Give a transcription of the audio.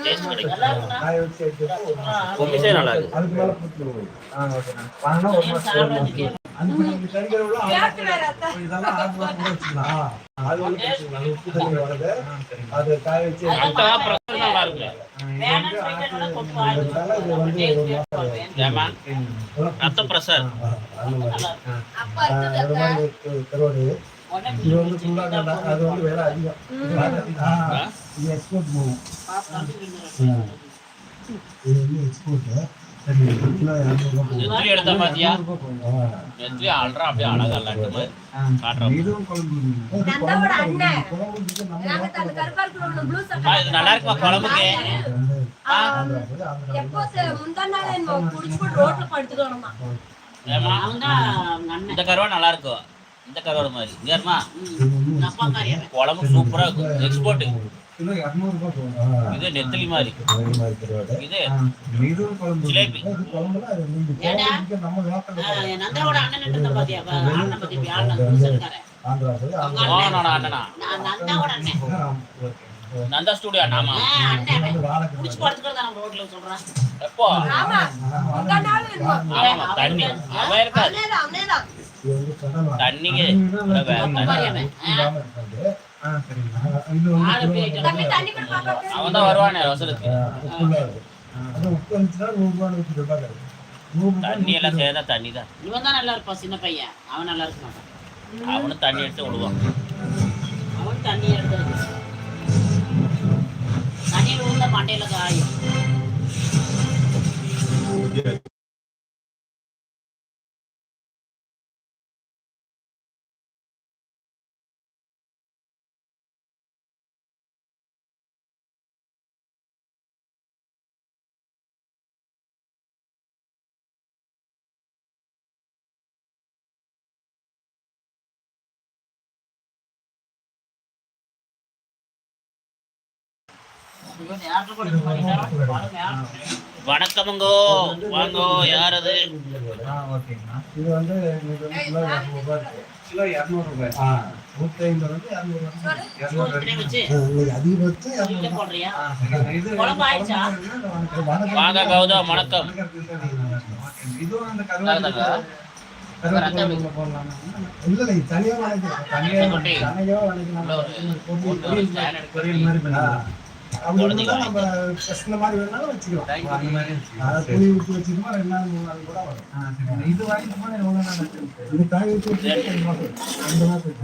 Taste கிடைக்கும். காய வச்சு எடுத்து கொமிசே நல்லா இருக்கு. அதுக்கு மேல போட்டுருவோம். ஓகேண்ணா. வாங்கினா ஒரு மாசம் அந்த கறிகள்லாம் இதெல்லாம் 6 மாசம் கூட வச்சுக்கலாம். அது ஒன்றும் பிரச்சனை இல்லை. உப்பு தண்ணி வருது அது காய வச்சு நல்லா இருக்கு. இது வந்து ரத்த பிரஷர் கருவாடு இது வந்து ஃபுல்லாக அது வந்து விலை அதிகம். இது எக்ஸ்போர்ட் போகும். இது வந்து எக்ஸ்போர்ட்டு. சரி கிலோ 200 நெத்திலி எடுத்தா பாத்தியா? நெத்திலி ஆல்ரா அப்படியே அழகா இல்லாம காட்றோம். இதுவும் குழம்பு நந்தாவோட அண்ணன் குழம்புக்கு நம்ம நாங்க அந்த கருப்பாக்குள்ள உள்ள ப்ளூ சட்டை இது நல்லா இருக்குமா குழம்புக்கு? எப்போ முந்தா நாள் என்ன குடிச்சு போட்டு ரோட்ல படுத்துக்கணுமா. ஏமா இந்த கருவாடு நல்லா இருக்கும். இந்த கருவாடு மாதிரி இங்கமா குழம்பு சூப்பரா இருக்கும். எக்ஸ்போர்ட் கிலோ 200 ரூபாய் போகும். இது நெத்திலி மாதிரி இது இதுவும் குழம்பு ஜிலேபி குழம்புல அது நீங்க நம்ம லோக்கல் நந்தாவோட அண்ணன் கிட்ட பாத்தியா அண்ணன் பத்தி பியாளன பூசல்கார ஆந்திரா போய் ஆனடா அண்ணனா நந்தாவோட அண்ணன் நந்தா ஸ்டுடியோ நாமா அண்ணன் குடிச்சு படுத்துக்கிறத நம்ம ரோட்ல சொல்றேன். எப்போ ஆமா முந்தா நாள் ஆமா தண்ணி அவ இருக்கா அவனேதான் தண்ணிக்கு தண்ணி கூட பாப்பா அவன் தான் வருவானே வசலுக்கு. தண்ணி எல்லாம் சேர்ந்தா தண்ணி தான். இவன் தான் நல்லா இருப்பான் சின்ன பையன். அவன் நல்லா இருக்க மாட்டான். அவனும் தண்ணி எடுத்து விடுவான். அவன் தண்ணி எடுத்து தண்ணியில் விழுந்த மண்டையில காயும். வணக்கமுங்கோ வாங்கோ யார் அது? இது வந்து கிலோ 200 ரூபாய் இருக்கு. கிலோ 200 ரூபாய். 150 வந்து 200 அதிகபட்சம் 200 போடுறியா? இது குழம்பு ஆயிடுச்சா? வாங்க கௌதம் வணக்கம். இதுவும் அந்த கருவாடு போடலாம். இல்ல தனியா வளைக்கலாம். தனியா வளைக்கலாம். பொரியல் மாதிரி அப்படி நம்ம இந்த மாதிரி வேணாலும் வச்சுக்கலாம். அந்த மாதிரி புளி ஊற்றி வச்சுக்கோமா 2 நாள் 3 நாள் கூட வரும். இது வாங்கிட்டு போனா எவ்வளோ நாள் இது காய் ஊற்றி வச்சுக்கோமா 2 மாதம்